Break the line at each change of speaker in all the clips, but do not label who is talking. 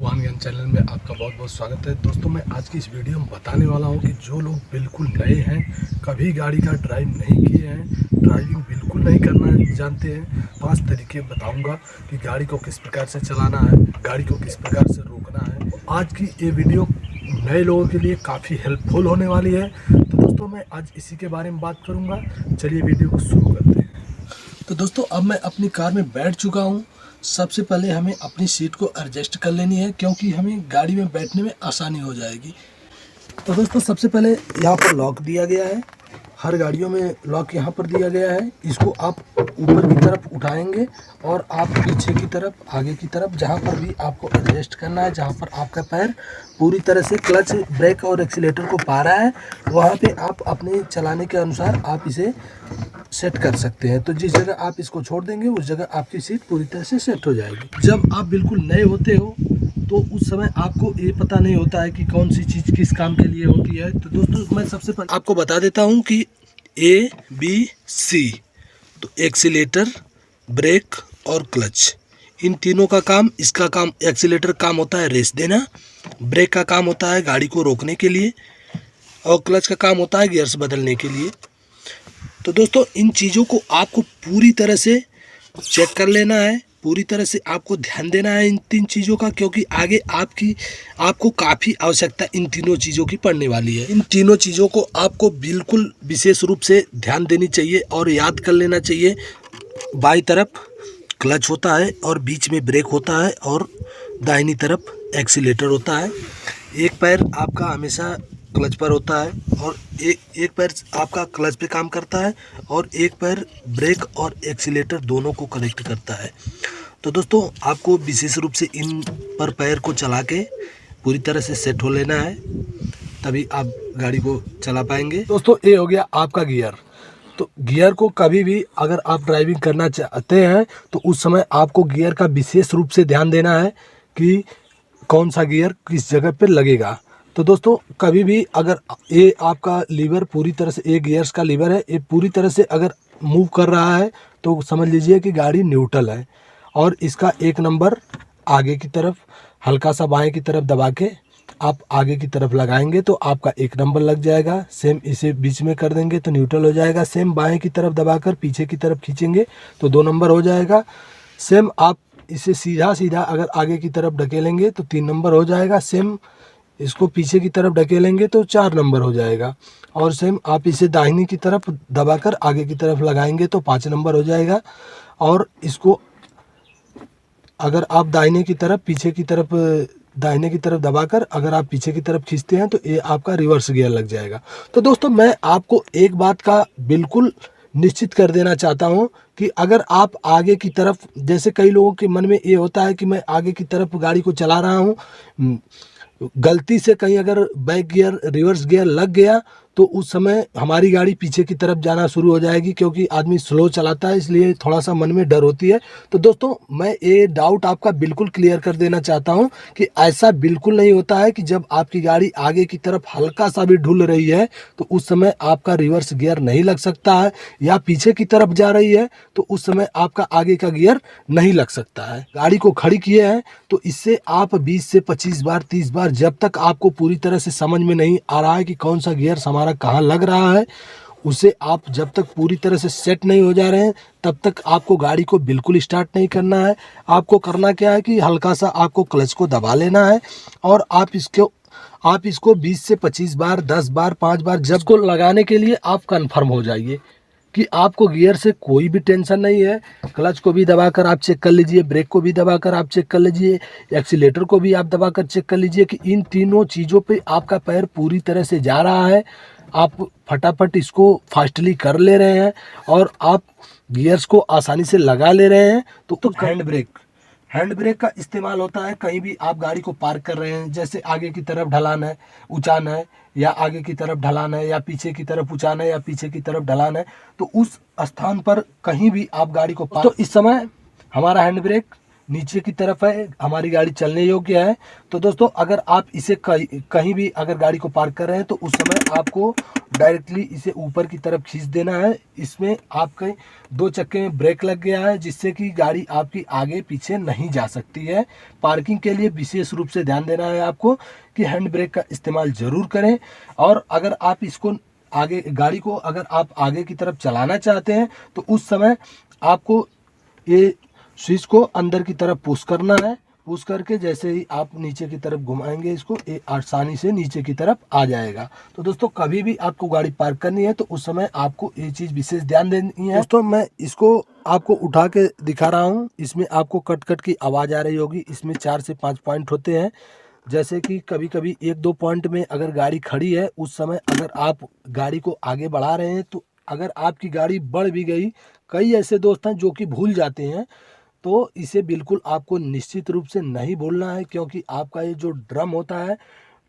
वाहन ज्ञान चैनल में आपका बहुत बहुत स्वागत है। दोस्तों, मैं आज की इस वीडियो में बताने वाला हूं कि जो लोग बिल्कुल नए हैं, कभी गाड़ी का ड्राइव नहीं किए हैं, ड्राइविंग बिल्कुल नहीं करना जानते हैं, 5 तरीके बताऊंगा कि गाड़ी को किस प्रकार से चलाना है, गाड़ी को किस प्रकार से रोकना है। आज की ये वीडियो नए लोगों के लिए काफ़ी हेल्पफुल होने वाली है। तो दोस्तों, मैं आज इसी के बारे में बात करूँगा। चलिए वीडियो को शुरू करते हैं। तो दोस्तों, अब मैं अपनी कार में बैठ चुका हूँ। सबसे पहले हमें अपनी सीट को एडजस्ट कर लेनी है, क्योंकि हमें गाड़ी में बैठने में आसानी हो जाएगी। तो दोस्तों, सबसे पहले यहाँ पर लॉक दिया गया है। हर गाड़ियों में लॉक यहाँ पर दिया गया है। इसको आप ऊपर की तरफ उठाएंगे और आप पीछे की तरफ, आगे की तरफ, जहाँ पर भी आपको एडजस्ट करना है, जहाँ पर आपका पैर पूरी तरह से क्लच, ब्रेक और एक्सीलेटर को पा रहा है, वहाँ पे आप अपने चलाने के अनुसार आप इसे सेट कर सकते हैं। तो जिस जगह आप इसको छोड़ देंगे उस जगह आपकी सीट पूरी तरह से सेट हो जाएगी। जब आप बिल्कुल नए होते हो तो उस समय आपको ये पता नहीं होता है कि कौन सी चीज़ किस काम के लिए होती है। तो दोस्तों, मैं सबसे पहले आपको बता देता हूँ कि ABC, तो एक्सीलेटर, ब्रेक और क्लच, इन तीनों का काम, इसका काम, एक्सीलेटर काम होता है रेस देना, ब्रेक का काम होता है गाड़ी को रोकने के लिए, और क्लच का काम होता है गियर्स बदलने के लिए। तो दोस्तों, इन चीज़ों को आपको पूरी तरह से चेक कर लेना है, पूरी तरह से आपको ध्यान देना है इन 3 चीज़ों का, क्योंकि आगे आपको काफ़ी आवश्यकता इन तीनों चीज़ों की पड़ने वाली है। इन तीनों चीज़ों को आपको बिल्कुल विशेष रूप से ध्यान देनी चाहिए और याद कर लेना चाहिए। बाईं तरफ क्लच होता है और बीच में ब्रेक होता है और दाहिनी तरफ एक्सीलेटर होता है। एक पैर आपका हमेशा क्लच पर होता है और एक पैर आपका क्लच पे काम करता है और एक पैर ब्रेक और एक्सीलेटर दोनों को कनेक्ट करता है। तो दोस्तों, आपको विशेष रूप से इन पर पैर को चला के पूरी तरह से सेट हो लेना है, तभी आप गाड़ी को चला पाएंगे। दोस्तों, ये हो गया आपका गियर। तो गियर को कभी भी अगर आप ड्राइविंग करना चाहते हैं तो उस समय आपको गियर का विशेष रूप से ध्यान देना है कि कौन सा गियर किस जगह पर लगेगा। तो दोस्तों, कभी भी अगर ये आपका लीवर पूरी तरह से, ये गियर्स का लीवर है, ये पूरी तरह से अगर मूव कर रहा है तो समझ लीजिए कि गाड़ी न्यूट्रल है। और इसका 1 नंबर आगे की तरफ हल्का सा बाएं की तरफ दबा के आप आगे की तरफ लगाएंगे तो आपका 1 नंबर लग जाएगा। सेम इसे बीच में कर देंगे तो न्यूट्रल हो जाएगा। सेम बाएं की तरफ दबाकर पीछे की तरफ खींचेंगे तो 2 नंबर हो जाएगा। सेम आप इसे सीधा सीधा अगर आगे की तरफ ढकेलेंगे तो 3 नंबर हो जाएगा। सेम इसको पीछे की तरफ ढकेलेंगे तो 4 नंबर हो जाएगा। और सेम आप इसे दाहिनी की तरफ दबाकर आगे की तरफ लगाएंगे तो 5 नंबर हो जाएगा। और इसको अगर आप दाहिने की तरफ, पीछे की तरफ, दाहिने की तरफ दबाकर अगर आप पीछे की तरफ खींचते हैं तो ये आपका रिवर्स गियर लग जाएगा। तो दोस्तों, मैं आपको एक बात का बिल्कुल निश्चित कर देना चाहता हूं कि अगर आप आगे की तरफ, जैसे कई लोगों के मन में ये होता है कि मैं आगे की तरफ गाड़ी को चला रहा हूं, गलती से कहीं अगर बैक गियर, रिवर्स गियर लग गया तो उस समय हमारी गाड़ी पीछे की तरफ जाना शुरू हो जाएगी, क्योंकि आदमी स्लो चलाता है, इसलिए थोड़ा सा मन में डर होती है। तो दोस्तों, मैं ये डाउट आपका बिल्कुल क्लियर कर देना चाहता हूं कि ऐसा बिल्कुल नहीं होता है कि जब आपकी गाड़ी आगे की तरफ हल्का सा भी ढुल रही है तो उस समय आपका रिवर्स गियर नहीं लग सकता है, या पीछे की तरफ जा रही है तो उस समय आपका आगे का गियर नहीं लग सकता है। गाड़ी को खड़ी किए हैं तो इससे आप 20 से 25 बार, 30 बार, जब तक आपको पूरी तरह से समझ में नहीं आ रहा है कि कौन सा गियर हमारा कहाँ लग रहा है, उसे आप जब तक पूरी तरह से सेट नहीं हो जा रहे हैं तब तक आपको गाड़ी को बिल्कुल स्टार्ट नहीं करना है। आपको करना क्या है कि हल्का सा आपको क्लच को दबा लेना है और आप इसको 20 से 25 बार, 10 बार, 5 बार, जब को लगाने के लिए आप कंफर्म हो जाइए कि आपको गियर से कोई भी टेंशन नहीं है। क्लच को भी दबाकर आप चेक कर लीजिए, ब्रेक को भी दबाकर आप चेक कर लीजिए, एक्सीलेटर को भी आप दबाकर चेक कर लीजिए कि इन तीनों चीज़ों पे आपका पैर पूरी तरह से जा रहा है। आप फटाफट इसको फास्टली कर ले रहे हैं और आप गियर्स को आसानी से लगा ले रहे हैं। तो हैंड ब्रेक का इस्तेमाल होता है कहीं भी आप गाड़ी को पार्क कर रहे हैं, जैसे आगे की तरफ ढलान है, उचान है, या आगे की तरफ ढलान है, या पीछे की तरफ उचान है, या पीछे की तरफ ढलान है, तो उस स्थान पर कहीं भी आप गाड़ी को पार्क, तो इस समय हमारा हैंड ब्रेक नीचे की तरफ है, हमारी गाड़ी चलने योग्य है। तो दोस्तों अगर आप इसे कहीं भी अगर गाड़ी को पार्क कर रहे हैं तो उस समय आपको डायरेक्टली इसे ऊपर की तरफ खींच देना है। इसमें आपके 2 चक्के में ब्रेक लग गया है, जिससे कि गाड़ी आपकी आगे पीछे नहीं जा सकती है। पार्किंग के लिए विशेष रूप से ध्यान देना है आपको कि हैंड ब्रेक का इस्तेमाल ज़रूर करें। और अगर आप इसको आगे गाड़ी को अगर आप आगे की तरफ चलाना चाहते हैं तो उस समय आपको ये स्विच को अंदर की तरफ पुश करना है। पुश करके जैसे ही आप नीचे की तरफ घुमाएंगे इसको, ये आसानी से नीचे की तरफ आ जाएगा। तो दोस्तों कभी भी आपको गाड़ी पार्क करनी है तो उस समय आपको ये चीज़ विशेष ध्यान देनी है। दोस्तों मैं इसको आपको उठा के दिखा रहा हूँ, इसमें आपको कट कट की आवाज़ आ रही होगी। इसमें 4 से 5 पॉइंट होते हैं। जैसे कि कभी कभी 1-2 पॉइंट में अगर गाड़ी खड़ी है, उस समय अगर आप गाड़ी को आगे बढ़ा रहे हैं तो अगर आपकी गाड़ी बढ़ भी गई, कई ऐसे दोस्त हैं जो कि भूल जाते हैं, तो इसे बिल्कुल आपको निश्चित रूप से नहीं भूलना है, क्योंकि आपका ये जो ड्रम होता है,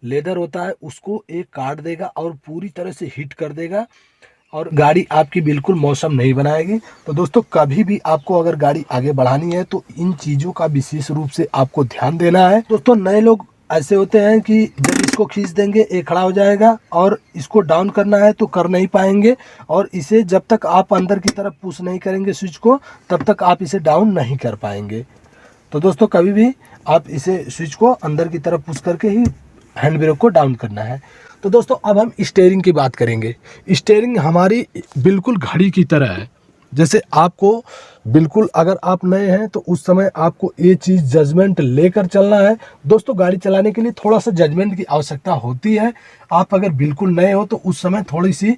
लेदर होता है, उसको एक काट देगा और पूरी तरह से हिट कर देगा और गाड़ी आपकी बिल्कुल मौसम नहीं बनाएगी। तो दोस्तों कभी भी आपको अगर गाड़ी आगे बढ़ानी है तो इन चीज़ों का विशेष रूप से आपको ध्यान देना है। दोस्तों नए लोग ऐसे होते हैं कि जब इसको खींच देंगे ये खड़ा हो जाएगा और इसको डाउन करना है तो कर नहीं पाएंगे, और इसे जब तक आप अंदर की तरफ पुश नहीं करेंगे स्विच को, तब तक आप इसे डाउन नहीं कर पाएंगे। तो दोस्तों कभी भी आप इसे स्विच को अंदर की तरफ पुश करके ही हैंड ब्रेक को डाउन करना है। तो दोस्तों अब हम स्टीयरिंग की बात करेंगे। स्टीयरिंग हमारी बिल्कुल घड़ी की तरह है। जैसे आपको बिल्कुल अगर आप नए हैं तो उस समय आपको ये चीज़ जजमेंट लेकर चलना है। दोस्तों गाड़ी चलाने के लिए थोड़ा सा जजमेंट की आवश्यकता होती है। आप अगर बिल्कुल नए हो तो उस समय थोड़ी सी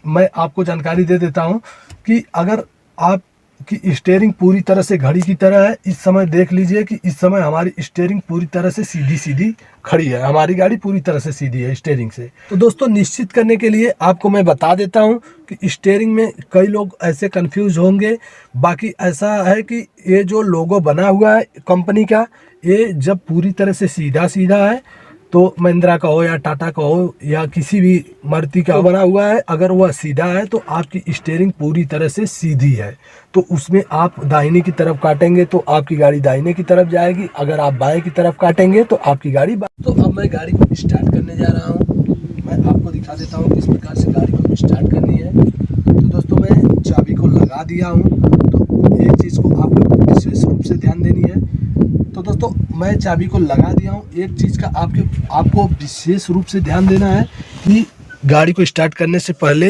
मैं आपको जानकारी दे देता हूँ कि अगर आप कि स्टीयरिंग पूरी तरह से घड़ी की तरह है। इस समय देख लीजिए कि इस समय हमारी स्टीयरिंग पूरी तरह से सीधी खड़ी है, हमारी गाड़ी पूरी तरह से सीधी है स्टीयरिंग से। तो दोस्तों निश्चित करने के लिए आपको मैं बता देता हूं कि स्टीयरिंग में कई लोग ऐसे कंफ्यूज होंगे। बाकी ऐसा है कि ये जो लोगो बना हुआ है कंपनी का, ये जब पूरी तरह से सीधा है तो महिंद्रा का हो या टाटा का हो या किसी भी मारुति का बना हुआ है, अगर वह सीधा है तो आपकी स्टीयरिंग पूरी तरह से सीधी है। तो उसमें आप दाहिने की तरफ काटेंगे तो आपकी गाड़ी दाहिने की तरफ जाएगी, अगर आप बाएं की तरफ काटेंगे तो आपकी गाड़ी तो अब मैं गाड़ी को स्टार्ट करने जा रहा हूँ। मैं आपको दिखा देता हूँ किस प्रकार से गाड़ी को स्टार्ट करनी है। तो दोस्तों मैं चाबी को लगा दिया हूँ। तो एक चीज़ को आपको विशेष रूप से ध्यान देनी है। तो दोस्तों मैं चाबी को लगा दिया हूँ। एक चीज़ का आपको विशेष रूप से ध्यान देना है कि गाड़ी को स्टार्ट करने से पहले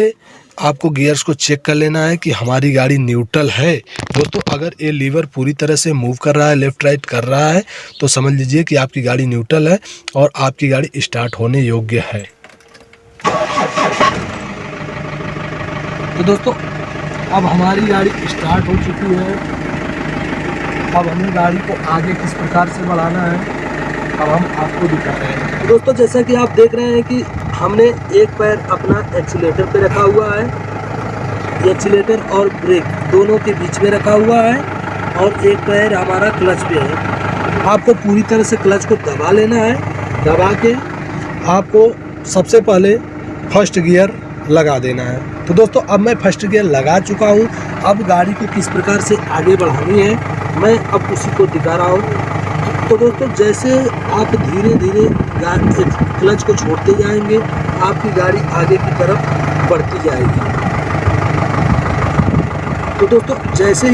आपको गियर्स को चेक कर लेना है कि हमारी गाड़ी न्यूट्रल है। दोस्तों अगर ये लीवर पूरी तरह से मूव कर रहा है, लेफ़्ट राइट कर रहा है, तो समझ लीजिए कि आपकी गाड़ी न्यूट्रल है और आपकी गाड़ी स्टार्ट होने योग्य है। तो दोस्तों अब हमारी गाड़ी स्टार्ट हो चुकी है। अब हमें गाड़ी को आगे किस प्रकार से बढ़ाना है अब हम आपको दिखा रहे हैं। तो दोस्तों जैसा कि आप देख रहे हैं कि हमने एक पैर अपना एक्सीलेटर पे रखा हुआ है, एक्सीलेटर और ब्रेक दोनों के बीच में रखा हुआ है, और एक पैर हमारा क्लच पे है। आपको पूरी तरह से क्लच को दबा लेना है। दबा के आपको सबसे पहले फर्स्ट गियर लगा देना है। तो दोस्तों अब मैं फर्स्ट गियर लगा चुका हूँ। अब गाड़ी को किस प्रकार से आगे बढ़ानी है मैं अब उसी को दिखा रहा हूँ। तो दोस्तों जैसे आप धीरे धीरे क्लच को छोड़ते जाएंगे, आपकी गाड़ी आगे की तरफ बढ़ती जाएगी। तो दोस्तों जैसे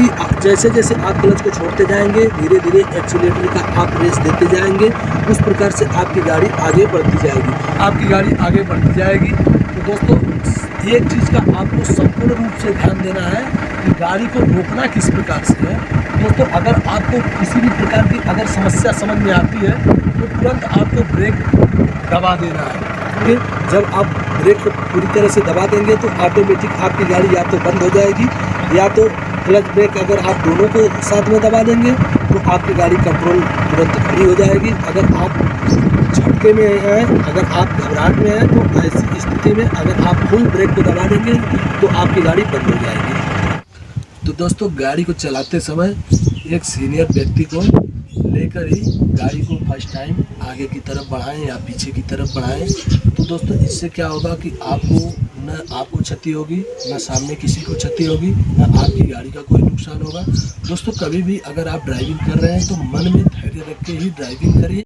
आप क्लच को छोड़ते जाएंगे, धीरे धीरे एक्सीलेटर का आप रेस देते जाएंगे, उस प्रकार से आपकी गाड़ी आगे बढ़ती जाएगी। आपकी गाड़ी आगे बढ़ती जाएगी। तो दोस्तों एक चीज़ का आपको संपूर्ण रूप से ध्यान देना है कि गाड़ी को रोकना किस प्रकार से है। दोस्तों अगर आपको किसी भी प्रकार की अगर समस्या समझ में आती है तो तुरंत आपको ब्रेक दबा देना है। क्योंकि जब आप ब्रेक को पूरी तरह से दबा देंगे तो ऑटोमेटिक आपकी गाड़ी या तो बंद हो जाएगी, या तो क्लच ब्रेक अगर आप दोनों को साथ में दबा देंगे तो आपकी गाड़ी कंट्रोल तुरंत खड़ी हो जाएगी। अगर आप झटके में हैं, अगर आप घबराहट में हैं, तो ऐसी स्थिति में अगर आप फुल ब्रेक को दबा देंगे तो आपकी गाड़ी बंद हो जाएगी। तो दोस्तों गाड़ी को चलाते समय एक सीनियर व्यक्ति को लेकर ही गाड़ी को फर्स्ट टाइम आगे की तरफ बढ़ाएं या पीछे की तरफ बढ़ाएं। तो दोस्तों इससे क्या होगा कि आपको न आपको क्षति होगी, न सामने किसी को क्षति होगी, न आपकी गाड़ी का कोई नुकसान होगा। दोस्तों कभी भी अगर आप ड्राइविंग कर रहे हैं तो मन में धैर्य रख के ही ड्राइविंग करिए।